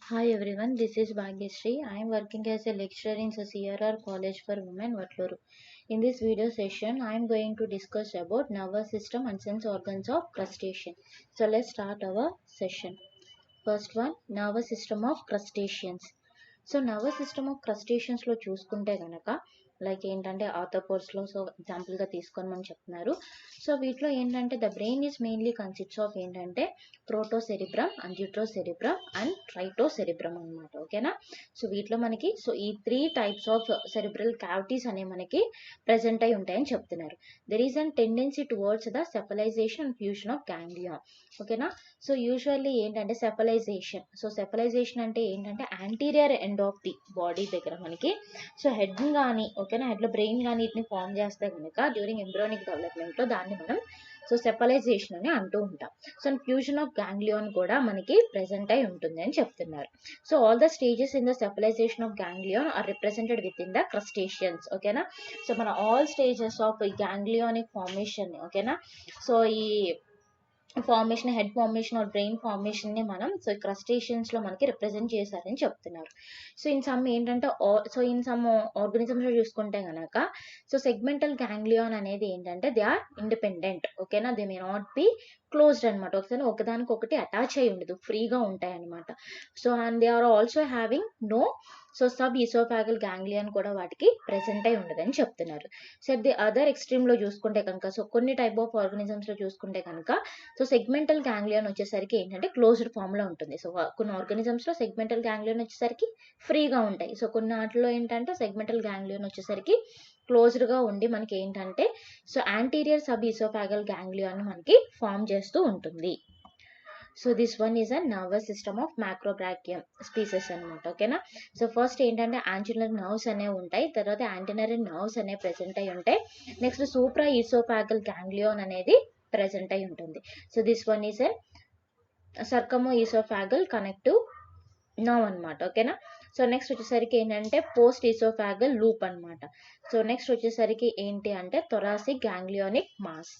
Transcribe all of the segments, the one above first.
Hi everyone, this is Bhagyashree. I am working as a lecturer in CRR College for Women, Vatluru. In this video session, I am going to discuss about nervous system and sense organs of crustacean. So let's start our session. First one, nervous system of crustaceans. So nervous system of క్రస్టేషన్స్లో చూసుకుంటే కనుక like ఏంటంటే ఆర్థోపోడ్స్లో so ఎగ్జాంపుల్గా తీసుకొని మనం చెప్తున్నారు. So వీటిలో ఏంటంటే the brain is mainly consists of ఏంటంటే ప్రోటోసెరిబ్రమ్ అండ్ జ్యూట్రోసెరిబ్రమ్ అండ్ ట్రైటోసెరిబ్రమ్ అనమాట. ఓకేనా. సో వీటిలో మనకి సో ఈ 3 టైప్స్ ఆఫ్ సెరిబ్రల్ క్యావిటీస్ అనేవి మనకి ప్రెజెంట్ అయి ఉంటాయని చెప్తున్నారు. There is an tendency towards the cephalization and fusion of ganglion. ఓకేనా. సో యూజువల్లీ ఏంటంటే సెఫలైజేషన్ అంటే ఏంటంటే anterior end of the body దగ్గర మనకి సో హెడ్ కానీ ఓకేనా హెడ్లో బ్రెయిన్ కానీ వీటిని ఫామ్ చేస్తే కనుక డ్యూరింగ్ ఎంబ్రియోనిక్ డెవలప్మెంట్లో దాన్ని మనం సో సెఫలైజేషన్ అని అంటూ ఉంటాం. సో ఫ్యూజన్ ఆఫ్ గ్యాంగ్లియాన్ కూడా మనకి ప్రెజెంట్ అయి ఉంటుంది అని చెప్తున్నారు. So all the stages in the cephalization of ganglion are represented within the crustaceans. ఓకేనా. సో మన all stages of ganglionic formation ఓకేనా. సో ఈ formation head formation or brain ఫార్మేషన్ని మనం సో క్రస్టేషియన్స్లో మనకి రిప్రజెంట్ చేశారని చెప్తున్నారు. సో ఇన్ సమ్ ఏంటంటే ఇన్ సమ్ ఆర్గానిజమ్స్లో చూసుకుంటే కనుక సో సెగ్మెంటల్ గ్యాంగ్లియాన్ అనేది ఏంటంటే దే ఆర్ ఇండిపెండెంట్. ఓకేనా. They may not be closed అనమాట. ఒకసారి ఒకదానికి ఒకటి అటాచ్ అయి ఉండదు, ఫ్రీగా ఉంటాయి అనమాట. So and they are also having no so sub oesophageal ganglion కూడా వాటికి ప్రెసెంట్ అయి ఉండదని చెప్తున్నారు. సో ది అదర్ ఎక్స్ట్రీమ్లో చూసుకుంటే కనుక సో కొన్ని టైప్ ఆఫ్ ఆర్గానిజమ్స్లో చూసుకుంటే కనుక సో సెగ్మెంటల్ గ్యాంగ్లియన్ వచ్చేసరికి ఏంటంటే క్లోజ్డ్ ఫామ్లో ఉంటుంది. సో కొన్ని ఆర్గానిజమ్స్లో సెగ్మెంటల్ గ్యాంగ్లియన్ వచ్చేసరికి ఫ్రీగా ఉంటాయి. సో కొన్ని వాటిలో ఏంటంటే సెగ్మెంటల్ గ్యాంగ్లియన్ వచ్చేసరికి క్లోజ్డ్గా ఉండి మనకి ఏంటంటే so anterior sub oesophageal ganglion మనకి ఫామ్ చేస్తూ ఉంటుంది. So this one is a nervous system of macrobrachium species అనమాట. ఓకేనా. సో ఫస్ట్ ఏంటంటే యాంటిలర్ నర్వ్స్ అనేవి ఉంటాయి, తర్వాత యాంటినరీ నర్వ్స్ అనేవి ప్రెసెంట్ అయి ఉంటాయి. నెక్స్ట్ సూప్రా ఈసోఫాగల్ గ్యాంగ్లియోన్ అనేది ప్రెసెంట్ అయి ఉంటుంది. So this one is a circumoesophageal connective nerve అనమాట. ఓకేనా. సో నెక్స్ట్ వచ్చేసరికి ఏంటంటే పోస్ట్ ఈసోఫాగల్ లూప్ అనమాట. సో నెక్స్ట్ వచ్చేసరికి ఏంటి అంటే thoracic ganglionic mass.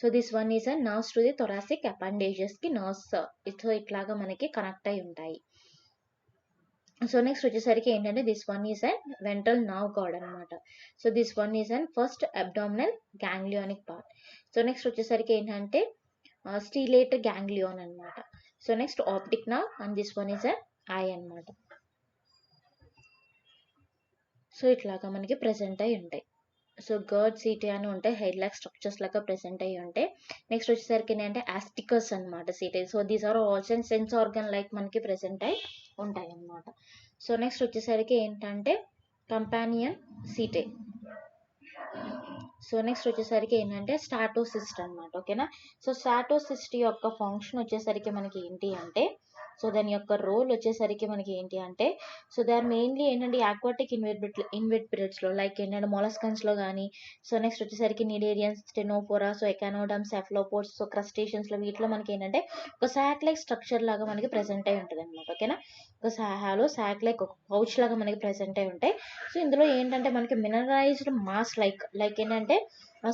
So this one is a nerves to the thoracic అపెండేజెస్కి నర్వ్స్ సో ఇట్లాగా మనకి కనెక్ట్ అయి ఉంటాయి. సో నెక్స్ట్ వచ్చేసరికి ఏంటంటే this one is an ventral nerve cord అనమాట. So this one is an first abdominal ganglionic part. So next వచ్చేసరికి ఏంటంటే స్టీలేట్ గ్యాంగ్లియోన్ అనమాట. So next optic nerve and this one is an I అనమాట. So ఇట్లాగా మనకి present అయి ఉంటాయి. సో గర్డ్ సీటీ అని ఉంటాయి, హెడ్ లాక్ స్ట్రక్చర్స్ లాగా ప్రెసెంట్ అయ్యి ఉంటాయి. నెక్స్ట్ వచ్చేసరికి ఏంటంటే ఆస్టికస్ అనమాట setae. So these are also sense organ like మనకి ప్రెసెంట్ అయి ఉంటాయి అన్నమాట. సో నెక్స్ట్ వచ్చేసరికి ఏంటంటే కంపానియన్ సీటే. సో నెక్స్ట్ వచ్చేసరికి ఏంటంటే స్టాటోసిస్ట్ అనమాట. ఓకేనా. సో స్టాటోసిస్ట్ యొక్క ఫంక్షన్ వచ్చేసరికి మనకి ఏంటి అంటే సో దాని యొక్క రోల్ వచ్చేసరికి మనకి ఏంటి అంటే సో దే ఆర్ మెయిన్లీ ఏంటంటే ఆక్వాటిక్ ఇన్వెర్టిబ్రేట్స్లో లైక్ ఏంటంటే మొలస్కన్స్లో కానీ సో నెక్స్ట్ వచ్చేసరికి నిడేరియన్స్, స్టెనోఫోరా, సో ఎకానోడమ్స్, సెఫ్లోపోడ్స్, సో క్రస్టేషన్స్లో వీటిలో మనకి ఏంటంటే ఒక శాక్ లైక్ స్ట్రక్చర్ లాగా మనకి ప్రెసెంట్ అయి ఉంటుంది అనమాట. ఓకేనా. ఒక శాక్ లైక్ ఒక పౌచ్ లాగా మనకి ప్రెసెంట్ అయి ఉంటాయి. సో ఇందులో ఏంటంటే మనకి మినరలైజ్డ్ మాస్ లైక్ ఏంటంటే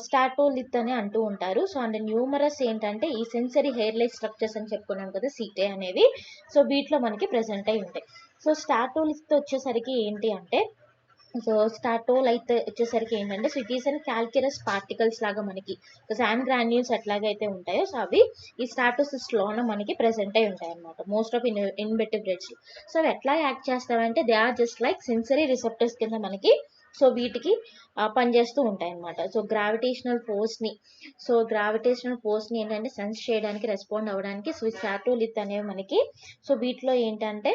స్టాటోలిత్ అని అంటూ ఉంటారు. సో అండ్ న్యూమరస్ ఏంటంటే ఈ సెన్సరీ హెయిర్ లైక్ స్ట్రక్చర్స్ అని చెప్పుకున్నాం కదా సీటే అనేవి. సో వీటిలో మనకి ప్రెసెంట్ అయి ఉంటాయి. సో స్టాటోలిత్ వచ్చేసరికి ఏంటి అంటే సో స్టాటోలైత్ వచ్చేసరికి ఏంటంటే so it is and calculus particles లాగా మనకి శాండ్ గ్రాన్యూల్స్ ఎట్లాగైతే ఉంటాయో సో అవి ఈ స్టాటోసిస్ట్లోనే మనకి ప్రెసెంట్ అయి ఉంటాయి అనమాట మోస్ట్ ఆఫ్ ఇన్వెర్టిబ్రేట్స్. సో అవి ఎట్లా యాక్ట్ చేస్తామంటే they are just like sensory receptors కింద మనకి సో వీటికి పనిచేస్తూ ఉంటాయి అన్నమాట. సో గ్రావిటేషనల్ ఫోర్స్ని ఏంటంటే సెన్స్ చేయడానికి రెస్పాండ్ అవ్వడానికి సో స్టాటోలిత్ అనేవి మనకి సో వీటిలో ఏంటంటే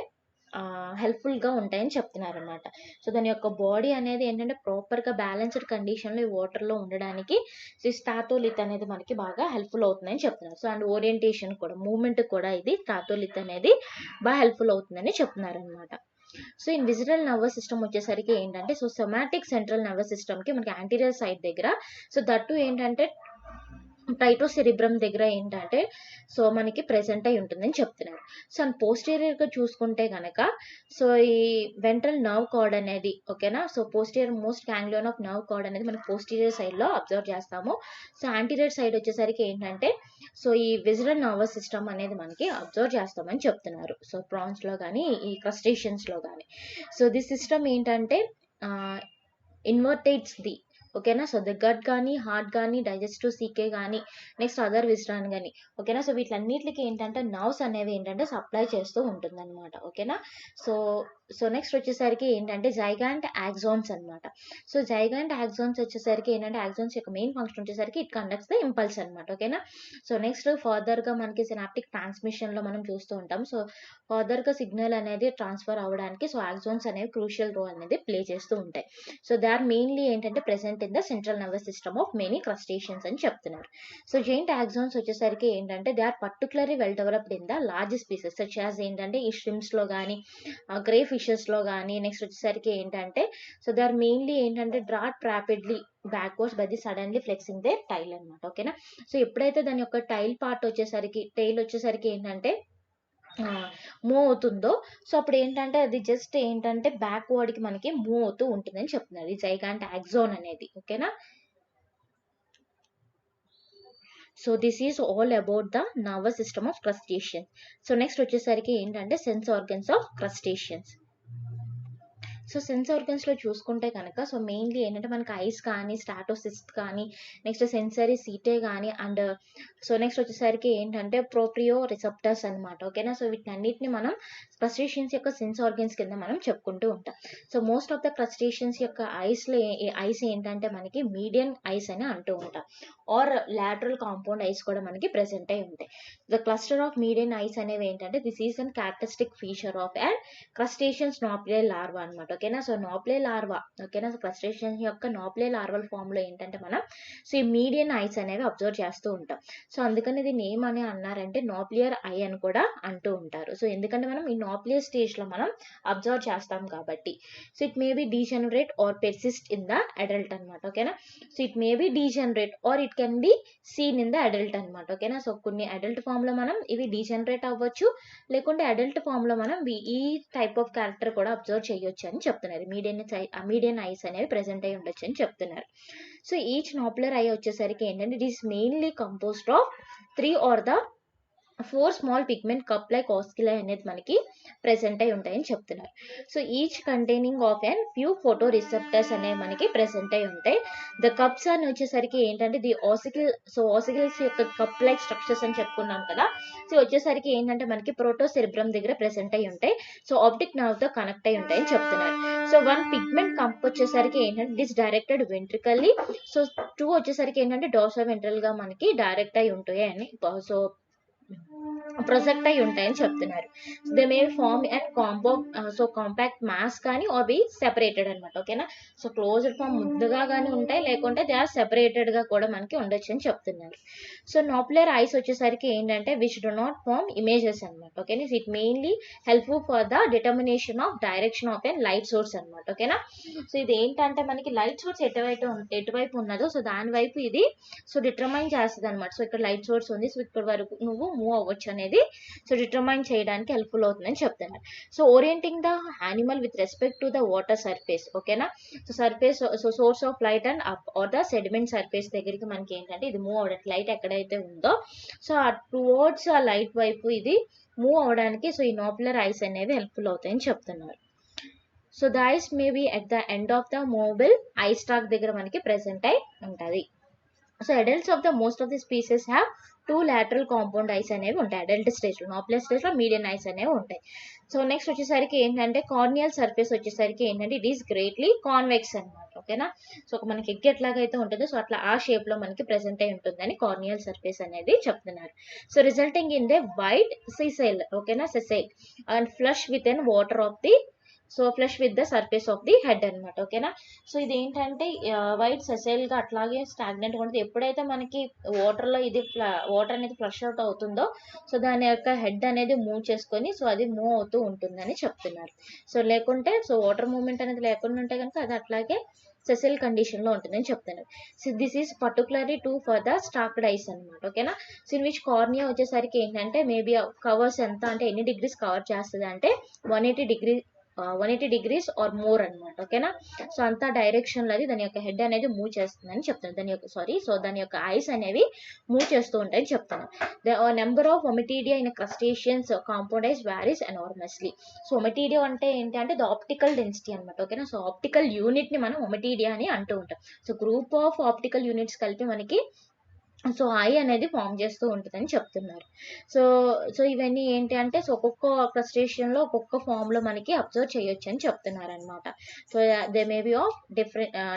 హెల్ప్ఫుల్గా ఉంటాయని చెప్తున్నారు అనమాట. సో దాని యొక్క బాడీ అనేది ఏంటంటే ప్రాపర్గా బ్యాలెన్స్డ్ కండిషన్లో ఈ వాటర్లో ఉండడానికి సో స్టాటోలిత్ అనేది మనకి బాగా హెల్ప్ఫుల్ అవుతుందని చెప్తున్నారు. సో అండ్ ఓరియంటేషన్ కూడా మూమెంట్ కూడా ఇది స్టాటోలిత్ అనేది బాగా హెల్ప్ఫుల్ అవుతుందని చెప్తున్నారు అనమాట. సో ఇన్ విజిటల్ నర్వస్ సిస్టమ్ వచ్చేసరికి ఏంటంటే సో సొమాటిక్ సెంట్రల్ నర్వస్ సిస్టమ్కి మనకి యాంటీరియర్ సైడ్ దగ్గర సో దట్టు ఏంటంటే ట్రైటోసెరిబ్రమ్ దగ్గర ఏంటంటే సో మనకి ప్రెసెంట్ అయి ఉంటుందని చెప్తున్నారు. సో అండ్ పోస్టీరియర్గా చూసుకుంటే కనుక సో ఈ వెంట్రల్ నర్వ్ కార్డ్ అనేది ఓకేనా. So posterior most ganglion of nerve card అనేది మనకి పోస్టీరియర్ సైడ్లో అబ్జర్వ్ చేస్తాము. సో యాంటీరియర్ సైడ్ వచ్చేసరికి ఏంటంటే సో ఈ విజరల్ నర్వస్ సిస్టమ్ అనేది మనకి అబ్జర్వ్ చేస్తామని చెప్తున్నారు. సో ప్రాన్స్లో కానీ ఈ క్రస్టేషియన్స్లో కానీ సో దిస్ సిస్టమ్ ఏంటంటే ఇన్వర్టేట్స్ ది ఓకేనా. సో ద గట్ కానీ హార్ట్ కానీ డైజెస్టివ్ సీకే కానీ నెక్స్ట్ అదర్ విజరాన్ కానీ ఓకేనా. సో వీటిలన్నిటికి ఏంటంటే నర్వ్స్ అనేవి ఏంటంటే సప్లై చేస్తూ ఉంటుంది అనమాట ఓకేనా. సో నెక్స్ట్ వచ్చేసరికి ఏంటంటే జైగాంట్ యాక్సాన్స్ అనమాట. సో జైగాంట్ యాక్సాన్స్ వచ్చేసరికి ఏంటంటే యాక్సాన్స్ యొక్క మెయిన్ ఫంక్షన్ వచ్చేసరికి ఇట్ కండక్ట్స్ ద ఇంపల్స్ అనమాట ఓకేనా. సో నెక్స్ట్ ఫర్దర్గా మనకి సినాప్టిక్ ట్రాన్స్మిషన్లో మనం చూస్తూ ఉంటాం. సో ఫర్దర్గా సిగ్నల్ అనేది ట్రాన్స్ఫర్ అవ్వడానికి సో యాక్సాన్స్ అనేవి క్రూషియల్ రోల్ అనేది ప్లే చేస్తూ ఉంటాయి. సో దే ఆర్ మెయిన్లీ ఏంటంటే present in the central nervous system of many crustaceans అని చెప్తున్నారు. సో జైంట్ యాక్సాన్స్ వచ్చేసరికి ఏంటంటే they are particularly well developed in the large species such as ఏంటంటే ఈ షిమ్స్లో కానీ గ్రే ఫిషెస్లో కానీ నెక్స్ట్ వచ్చేసరికి ఏంటంటే సో దే ఆర్ మెయిన్లీ ఏంటంటే dart rapidly backwards by the suddenly flexing they tail అనమాట ఓకేనా. సో ఎప్పుడైతే దాని యొక్క టైల్ పార్ట్ వచ్చేసరికి టైల్ వచ్చేసరికి ఏంటంటే మూవ్ అవుతుందో సో అప్పుడు ఏంటంటే అది జస్ట్ ఏంటంటే బ్యాక్వర్డ్కి మనకి మూవ్ అవుతూ ఉంటుందని చెప్తున్నారు ఈ జైగాంట్ యాక్సాన్ అనేది ఓకేనా. So this is all about the nervous system of crustaceans. So next వచ్చేసరికి ఏంటంటే sense organs of crustaceans. So sense ఆర్గన్స్లో చూసుకుంటే కనుక సో మెయిన్లీ ఏంటంటే మనకి ఐస్ కానీ స్టాటోసిస్ట్ కానీ నెక్స్ట్ సెన్సరీ సీటే కానీ అండ్ సో నెక్స్ట్ వచ్చేసరికి ఏంటంటే ప్రోప్రియో రిసెప్టర్స్ అనమాట ఓకేనా. సో వీటన్నిటిని మనం క్రస్టేషియన్స్ యొక్క సెన్స్ ఆర్గన్స్ కింద మనం చెప్పుకుంటూ ఉంటాం. So most of the crustaceans యొక్క ఐస్ ఏంటంటే మనకి మీడియన్ ఐస్ అని అంటూ ఉంటాం ఆర్ లాటరల్ కాంపౌండ్ ఐస్ కూడా మనకి ప్రెసెంట్ అయి ఉంటాయి. The cluster of median eyes అనేవి ఏంటంటే this is an characteristic feature of and crustaceans nauplius larva అనమాట ఓకేనా. సో నాప్లే లార్వా ఓకేనా. సో క్రస్టేషియన్స్ యొక్క నాప్లే లార్వల్ ఫామ్లో ఏంటంటే మనం సో ఈ మీడియన్ ఐస్ అనేవి అబ్జర్వ్ చేస్తూ ఉంటాం. సో అందుకని ఇది నేమ్ అని అన్నారంటే నాప్లియర్ ఐ అని కూడా అంటూ ఉంటారు. సో ఎందుకంటే మనం ఈ నాప్లియర్ స్టేజ్లో మనం అబ్జర్వ్ చేస్తాం కాబట్టి. So it may be degenerate or persist in the adult అనమాట ఓకేనా. So it may be degenerate or it can be seen in the adult అనమాట ఓకేనా. సో కొన్ని అడల్ట్ ఫామ్లో మనం ఇవి డీజనరేట్ అవ్వచ్చు లేకుంటే అడల్ట్ ఫామ్లో మనం ఈ టైప్ ఆఫ్ క్యారెక్టర్ కూడా అబ్జర్వ్ చేయొచ్చు అని చెప్తున్నారు. మీడియన్ ఐస్ అనేవి ప్రెసెంట్ అయి ఉండొచ్చు అని చెప్తున్నారు. సో ఈచ్ నాప్లర్ ఐ వచ్చేసరికి ఏంటంటే it is mainly composed of 3 or 4 small pigment cup like ocelli అనేది మనకి ప్రెసెంట్ అయి ఉంటాయని చెప్తున్నారు. So each containing of and few photoreceptors అనేవి మనకి ప్రెసెంట్ అయి ఉంటాయి. ద కప్స్ అని వచ్చేసరికి ఏంటంటే ది ఆసికిల్స్ యొక్క కప్ లైక్ స్ట్రక్చర్స్ అని చెప్పుకున్నాం కదా. సో వచ్చేసరికి ఏంటంటే మనకి ప్రోటోసెరిబ్రమ్ దగ్గర ప్రెసెంట్ అయి ఉంటాయి. సో ఆప్టిక్ నర్వ్ తో కనెక్ట్ అయి ఉంటాయని చెప్తున్నారు. సో 1 పిగ్మెంట్ కంప్ వచ్చేసరికి ఏంటంటే దిస్ డైరెక్టెడ్ వెంట్రికల్లీ. సో 2 వచ్చేసరికి ఏంటంటే డోర్సో వెంట్రల్ గా మనకి డైరెక్ట్ అయి ఉంటాయి అని సో ప్రొజెక్ట్ అయి ఉంటాయని చెప్తున్నారు. They may form and compact mass కానీ ఆర్ బి సెపరేటెడ్ అనమాట ఓకేనా. సో క్లోజ్డ్ ఫామ్ ముద్దుగా కానీ ఉంటాయి లేకుంటే దే ఆర్ సెపరేటెడ్ గా కూడా మనకి ఉండొచ్చు అని చెప్తున్నారు. సో నాప్లర్ ఐస్ వచ్చేసరికి ఏంటంటే which do not form images అనమాట ఓకేనా. It mainly helpful for the determination of direction of an light source అనమాట ఓకేనా. సో ఇది ఏంటంటే మనకి లైట్ సోర్స్ ఎటువైపు ఉన్నదో సో దాని వైపు ఇది సో డిటర్మైన్ చేస్తుంది అనమాట. సో ఇక్కడ లైట్ సోర్స్ ఉంది సో ఇక్కడ వరకు నువ్వు మూవ్ అవ్వచ్చు అనేది సో డిటర్మైన్ చేయడానికి హెల్ప్ఫుల్ అవుతుందని చెప్తున్నారు. So orienting the animal with respect to the water surface ఓకేనా. So surface so source of light and up or the sediment surface దగ్గరికి మనకి ఏంటంటే ఇది మూవ్ అవడానికి లైట్ ఎక్కడైతే ఉందో సో టువర్డ్స్ ఆ లైట్ వైపు ఇది మూవ్ అవడానికి సో ఈ నాప్లర్ ఐస్ అనేవి హెల్ప్ఫుల్ అవుతాయని చెప్తున్నారు. So the ice may be at the end of the movable I stock దగ్గర మనకి ప్రెసెంట్ అయి ఉంటుంది. So adults of the most of the species have 2 lateral compound eyes అనేవి ఉంటాయి అడల్ట్ స్టేజ్లో. నాప్లర్ స్టేజ్లో మీడియన్ ఐస్ అనేవి ఉంటాయి. సో నెక్స్ట్ వచ్చేసరికి ఏంటంటే కార్నియల్ సర్ఫేస్ వచ్చేసరికి ఏంటంటే ఇట్ ఈస్ గ్రేట్లీ కాన్వెక్స్ అనమాట ఓకేనా. సో మనకి ఎగ్ ఎట్లాగైతే ఉంటుందో సో అట్లా ఆ షేప్ లో మనకి ప్రెసెంట్ అయి ఉంటుందని కార్నియల్ సర్ఫేస్ అనేది చెప్తున్నారు. So resulting in the white sessile ఓకేనా sessile and flush with an water of the so flush with the surface of the head అనమాట ఓకేనా. సో ఇది ఏంటంటే వైట్ సెసైల్ గా అట్లాగే స్టాగ్నెంట్ గా ఉంటుంది. ఎప్పుడైతే మనకి వాటర్ లో ఇది వాటర్ అనేది ఫ్లష్ అవుట్ అవుతుందో సో దాని యొక్క హెడ్ అనేది మూవ్ చేసుకొని సో అది మూవ్ అవుతూ ఉంటుందని చెప్తున్నారు. సో లేకుంటే సో వాటర్ మూవ్మెంట్ అనేది లేకుండా ఉంటే కనుక అది అట్లాగే సెసిల్ కండిషన్లో ఉంటుందని చెప్తున్నారు. So this is particularly two for the stacked ice అనమాట. ఓకేనా. సో ఇన్ విచ్ కార్నియా వచ్చేసరికి ఏంటంటే మేబీ కవర్స్ ఎంత అంటే ఎన్ని డిగ్రీస్ కవర్ చేస్తుంది అంటే 180 degrees ఆర్ మోర్ అనమాట. ఓకేనా. సో అంత డైరెక్షన్లో అది దాని యొక్క హెడ్ అనేది మూవ్ చేస్తుందని చెప్తాను. దాని యొక్క ఐస్ అనేవి మూవ్ చేస్తూ ఉంటాయని చెప్తాను. The number of ommatidia in crustaceans compound eyes varies enormously. So ommatidia అంటే ఏంటి అంటే ద ఆప్టికల్ డెన్సిటీ అనమాట. ఓకేనా. సో ఆప్టికల్ యూనిట్ ని మనం ఒమిటీడియా అని అంటూ ఉంటాం. So group of optical units కలిపి మనకి సో ఐ అనేది ఫామ్ చేస్తూ ఉంటుందని చెప్తున్నారు. సో సో ఇవన్నీ ఏంటి అంటే సో ఒక్కొక్క క్రస్టేషియన్లో ఒక్కొక్క ఫామ్లో మనకి అబ్జర్వ్ చేయొచ్చు అని చెప్తున్నారు అనమాట. So they may be of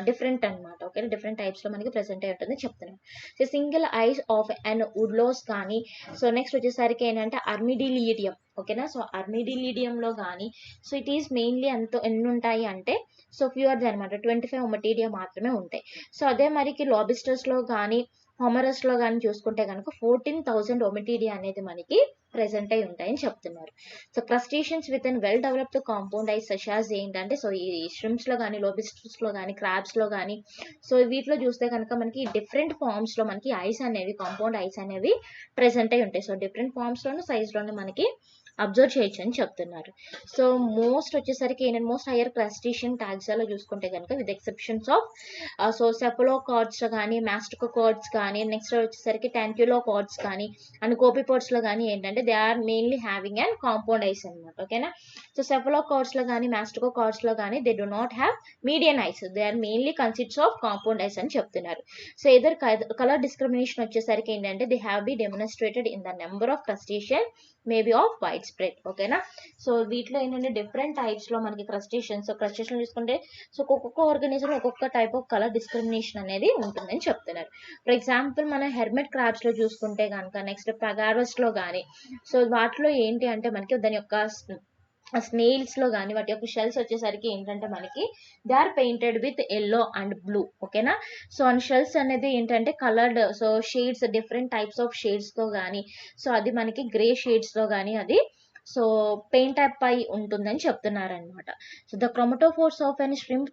different అనమాట. ఓకే, డిఫరెంట్ టైప్స్లో మనకి ప్రెసెంట్ అయి ఉంటుందని చెప్తున్నారు. So single eyes of an woodlouse కానీ, సో నెక్స్ట్ వచ్చేసరికి ఏంటంటే అర్మిడిలీడియం. ఓకేనా. సో అర్మిడిలీడియంలో కానీ సో ఇట్ ఈస్ మెయిన్లీ ఎన్ని ఉంటాయి అంటే సో ఫ్యూర్ అనమాట, 25 ఒమిటీడియా మాత్రమే ఉంటాయి. సో అదే మరికి లాబిస్టర్స్లో కానీ హోమరస్లో కానీ చూసుకుంటే కనుక 14,000 ఒమిటీడియా అనేది మనకి ప్రెసెంట్ అయి ఉంటాయని చెప్తున్నారు. So crustaceans with an well developed compound eyes such as ఏంటంటే సో ఈ షింప్స్లో కానీ లోబిస్టర్స్లో కానీ క్రాబ్స్లో కానీ సో వీటిలో చూస్తే కనుక మనకి డిఫరెంట్ ఫార్మ్స్లో మనకి ఐస్ అనేవి కాంపౌండ్ ఐస్ అనేవి ప్రెసెంట్ అయి ఉంటాయి. సో డిఫరెంట్ ఫార్మ్స్లోను సైజ్లోనే మనకి అబ్జర్వ్ చేయొచ్చు అని చెప్తున్నారు. సో మోస్ట్ వచ్చేసరికి ఏంటంటే మోస్ట్ హైయర్ క్రస్టేషియన్ టాక్సాలో చూసుకుంటే కనుక విత్ ఎక్సెప్షన్స్ ఆఫ్ సో సెఫలోకార్డ్స్ కానీ మాస్టికోకార్డ్స్ కానీ నెక్స్ట్ వచ్చేసరికి టెంక్యులోకార్డ్స్ కానీ అండ్ కోపిపోర్డ్స్లో కానీ ఏంటంటే they are mainly having and compound eyes అనమాట. ఓకేనా. సో సెఫలోకార్డ్స్లో కానీ మాస్టికోకార్డ్స్లో కానీ they do not have median eyes, they are mainly consists of compound eyes అని చెప్తున్నారు. సో ఇదర్ కలర్ డిస్క్రిమినేషన్ వచ్చేసరికి ఏంటంటే they have be demonstrated in the number of crustacean maybe of wide spread. ఓకేనా. So వీటిలో ఏంటంటే different టైప్స్లో మనకి crustaceans చూసుకుంటే సో ఒక్కొక్క ఆర్గానిజం ఒక్కొక్క టైప్ ఆఫ్ కలర్ డిస్క్రిమినేషన్ అనేది ఉంటుందని చెప్తున్నారు. ఫర్ ఎగ్జాంపుల్ మన హెర్మెట్ క్రాబ్స్లో చూసుకుంటే కనుక నెక్స్ట్ పగారోస్లో కానీ సో వాటిలో ఏంటి అంటే మనకి దాని యొక్క స్నేల్స్లో కానీ వాటి యొక్క షెల్స్ వచ్చేసరికి ఏంటంటే మనకి they are painted with yellow and blue. ఓకేనా. సో అండ్ షెల్స్ అనేది ఏంటంటే coloured so shades different types of షేడ్స్తో కానీ సో అది మనకి గ్రే షేడ్స్లో కానీ అది సో పెయింట్ అప్ అయి ఉంటుందని చెప్తున్నారు అనమాట. So the chromatophores of an shrimp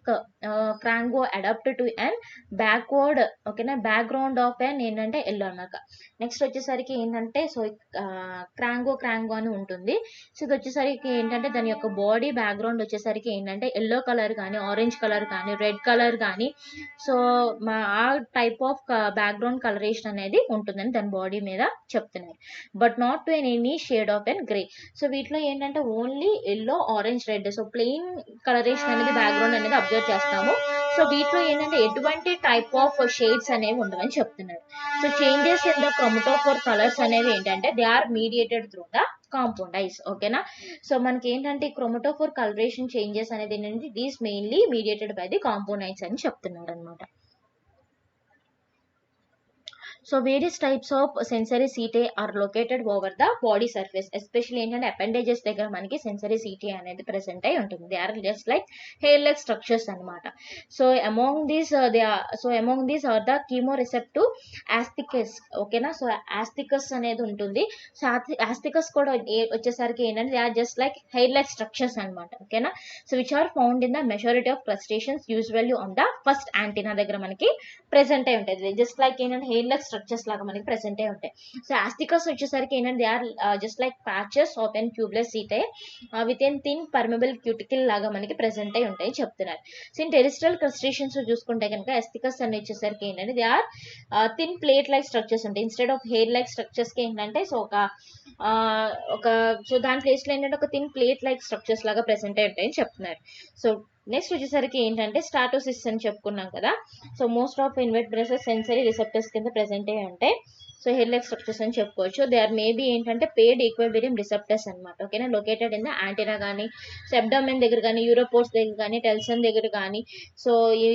crangon adapt to and backward. ఓకేనా. బ్యాక్గ్రౌండ్ ఆఫ్ అన్ ఏంటంటే ఎల్లో అన్నాక నెక్స్ట్ వచ్చేసరికి ఏంటంటే సో క్రాంగో అని ఉంటుంది. సో ఇది వచ్చేసరికి ఏంటంటే దాని యొక్క బాడీ బ్యాక్గ్రౌండ్ వచ్చేసరికి ఏంటంటే ఎల్లో కలర్ కానీ ఆరెంజ్ కలర్ కానీ రెడ్ కలర్ కానీ సో ఆ టైప్ ఆఫ్ బ్యాక్గ్రౌండ్ కలరేషన్ అనేది ఉంటుందని దాని బాడీ మీద చెప్తున్నారు. But not to any shade of an grey. So వీటిలో ఏంటంటే only yellow orange red so plain colouration అనేది బ్యాక్గ్రౌండ్ అనేది అబ్జర్వ్ చేస్తాము. సో వీటిలో ఏంటంటే ఎటువంటి టైప్ ఆఫ్ షేడ్స్ అనేవి ఉండవని చెప్తున్నారు. So changes in the chromatophore colours అనేవి ఏంటంటే they are mediated through the compound ice. ఓకేనా. సో మనకి ఏంటంటే క్రోమటోఫోర్ కలరేషన్ చేంజెస్ అనేది ఏంటంటే it is mainly mediated by the compound eyes అని చెప్తున్నారు అనమాట. So various types of sensory setae are located over the body surface. Especially ఏంటంటే appendages దగ్గర మనకి సెన్సరీ సీటే అనేది ప్రెసెంట్ అయి ఉంటుంది. They are just like hair like structures అనమాట. So among these are the chemoreceptive aesthetascs. ఓకేనా. So ఆస్టికస్ అనేది ఉంటుంది. సో ఆస్టికస్ కూడా వచ్చేసరికి ఏంటంటే they are just like hair like structures అనమాట. ఓకేనా. So which are found in the majority of crustaceans usually on the first antenna దగ్గర మనకి ప్రెసెంట్ అయి ఉంటుంది. జస్ట్ లైక్ ఏంటంటే హెయిర్ లైక్ స్ట్రక్చర్స్ లాగా మనకి ప్రెసెంట్ అయి ఉంటాయి. సో ఆస్టికస్ వచ్చేసరికి ఏంటంటే they are just like patches of an tubeless setae with an thin permeable cuticle లాగా మనకి ప్రెసెంట్ అయి ఉంటాయి చెప్తున్నారు. సో ఇన్ టెరిస్ట్రల్ క్రస్టేషన్స్ చూసుకుంటే కనుక ఆస్టికస్ అని వచ్చేసరికి ఏంటంటే they are thin plate like structures ఉంటాయి. Instead of hair like structures కి ఏంటంటే సో సో దాని ప్లేస్ లో ఏంటంటే ఒక థిన్ ప్లేట్ లైక్ స్ట్రక్చర్స్ లాగా ప్రెసెంట్ అయి ఉంటాయని చెప్తున్నారు. సో నెక్స్ట్ వచ్చేసరికి ఏంటంటే స్టాటోసిస్ అని చెప్పుకున్నాం కదా. So most of invertebrates sensory receptors కింద ప్రెసెంట్ అయ్యి ఉంటాయి. సో హెయిర్ లైక్ స్ట్రక్చర్స్ అని చెప్పుకోవచ్చు. దే ఆర్ మేబీ ఏంటంటే పేడ్ ఈక్విలిబ్రియం రిసెప్టర్స్ అనమాట. ఓకేనా. లొకేటెడ్ ఇన్ ద యాంటీనా కానీ సెబ్డోమెన్ దగ్గర కానీ యూరోపోర్స్ దగ్గర కానీ టెల్సన్ దగ్గర కానీ సో ఈ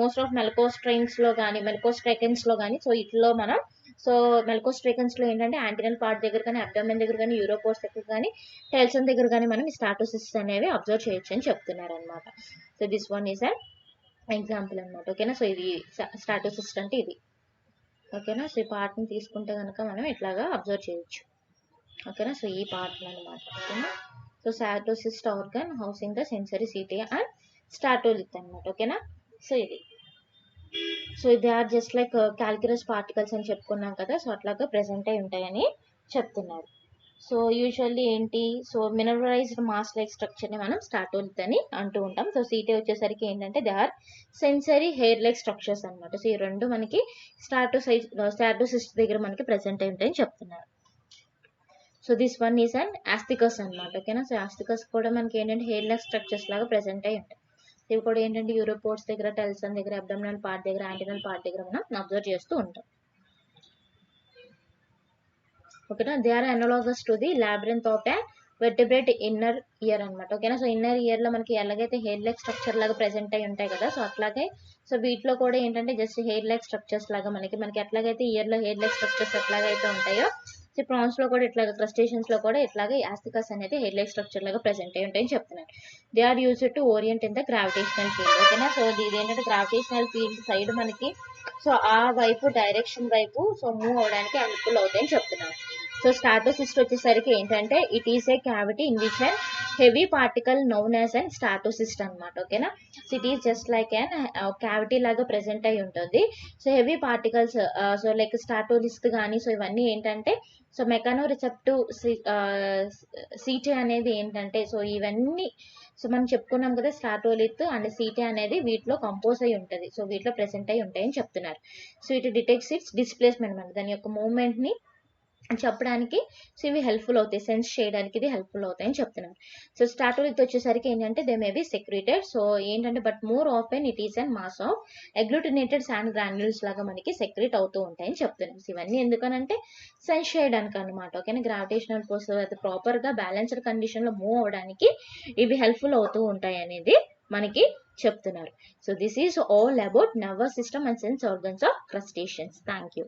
మోస్ట్ ఆఫ్ మెల్కోస్ట్రైన్స్లో కానీ మెల్కోస్ట్రైకెన్స్లో కానీ సో ఇట్లో మనం సో మెల్కోస్ట్రైకన్స్ ఏంటంటే యాంటీనల్ పార్ట్ దగ్గర కానీ అబ్డోమెన్ దగ్గర కానీ యూరోపోర్స్ దగ్గర కానీ టెల్సన్ దగ్గర కానీ మనం ఈ స్టాటోసిస్ అనేవి అబ్జర్వ్ చేయొచ్చు అని చెప్తున్నారు అనమాట. So this one is an example అనమాట. ఓకేనా. సో ఇది స్టాటోసిస్ అంటే ఇది. ఓకేనా. సో ఈ పార్ట్ని తీసుకుంటే కనుక మనం ఇట్లాగా అబ్జర్వ్ చేయొచ్చు. ఓకేనా. సో ఈ పార్ట్ అనమాట. ఓకేనా. So statocyst organ housing the sensory setae and statolith అనమాట. ఓకేనా. సో ఇది they are just like calculus particles అని చెప్పుకున్నాం కదా, సో అట్లాగా ప్రెసెంట్ అయి ఉంటాయని చెప్తున్నారు. సో యూజువల్లీ ఏంటి, సో మినరలైజ్డ్ మాస్ లైక్ స్ట్రక్చర్ని మనం స్ట్రాటోలిత్ అని అంటూ ఉంటాం. సో సీటే వచ్చేసరికి ఏంటంటే they are sensory hair like structures అనమాట. సో ఈ రెండు మనకి స్ట్రాటోసిస్ట్ దగ్గర మనకి ప్రెసెంట్ అయి ఉంటాయని చెప్తున్నారు. So this one is and aesthetascs అనమాట. ఓకేనా. సో ఆస్టికస్ కూడా మనకి ఏంటంటే హెయిర్ లైక్ స్ట్రక్చర్స్ లాగా ప్రెసెంట్ అయి ఉంటాయి. ఇవి కూడా ఏంటంటే యూరోపోర్ట్స్ దగ్గర, టెల్సన్ దగ్గర, అబ్డామినల్ పార్ట్ దగ్గర, యాంటినల్ పార్ట్ దగ్గర మనం అబ్జర్వ్ చేస్తూ ఉంటాం. ఓకేనా. They are analogous to the labyrinth of a vertebrate inner ear అనమాట. ఓకేనా. సో ఇన్నర్ ఇయర్ లో మనకి ఎలాగైతే హెయిర్ లైక్ స్ట్రక్చర్ లాగా ప్రెసెంట్ అయి ఉంటాయి కదా, సో అట్లాగే సో వీటిలో కూడా ఏంటంటే జస్ట్ హెయిర్ లైక్ స్ట్రక్చర్స్ లాగా మనకి ఎట్లాగైతే ఇయర్ లో హెయిర్ లైక్ స్ట్రక్చర్స్ ఎట్లాగైతే ఉంటాయో, సో ప్రాన్స్ లో కూడా ఇట్లాగా, క్రస్టేషన్స్ లో కూడా ఇట్లాగే ఆస్టికస్ అనేది హెయిర్ లైక్ స్ట్రక్చర్ లాగా ప్రెసెంట్ అయి ఉంటాయని చెప్తున్నారు. They are used to orient in the gravitational field. ఓకేనా. సో ఇది ఏంటంటే గ్రావిటేషనల్ ఫీల్డ్ సైడ్ మనకి సో ఆ వైపు డైరెక్షన్ వైపు సో మూవ్ అవడానికి హెల్ప్ఫుల్ అవుతాయని చెప్తున్నారు. సో స్ట్రాటోసిస్ట్ వచ్చేసరికి ఏంటంటే it is a cavity in which and heavy particle known as and statocyst అనమాట. ఓకేనా. So it is just like and cavity లాగా ప్రెసెంట్ అయి ఉంటుంది. So heavy particles so like statolith కానీ సో ఇవన్నీ ఏంటంటే సో మెకానో రిసెప్టివ్ సీటే అనేది ఏంటంటే సో ఇవన్నీ సో మనం చెప్పుకున్నాం కదా, స్ట్రాటోలిత్ అండ్ సీటే అనేది వీటిలో కంపోజ్ అయి ఉంటుంది. సో వీటిలో ప్రెసెంట్ అయి ఉంటాయని చెప్తున్నారు. So it detects it's displacement అనమాట, దాని యొక్క మూవ్మెంట్ ని చెప్పడానికి సో ఇవి హెల్ప్ఫుల్ అవుతాయి, సెన్స్ చేయడానికి ఇది హెల్ప్ఫుల్ అవుతాయని చెప్తున్నారు. సో స్ట్రాటోలిత్ వచ్చేసరికి ఏంటంటే they may be secreted. So ఏంటంటే but more often it is and mass of agglutinated sand granules లాగా మనకి సెక్రీట్ అవుతూ ఉంటాయని చెప్తున్నారు. ఇవన్నీ ఎందుకనంటే సెన్స్ చేయడానికి అనమాట. ఓకేనా. గ్రావిటేషనల్ ఫోర్స్ అది ప్రాపర్ గా బ్యాలెన్స్డ్ కండిషన్ లో మూవ్ అవడానికి ఇవి హెల్ప్ఫుల్ అవుతూ ఉంటాయి అనేది మనకి చెప్తున్నారు. So this is all about nervous system and sense organs of crustaceans. Thank you.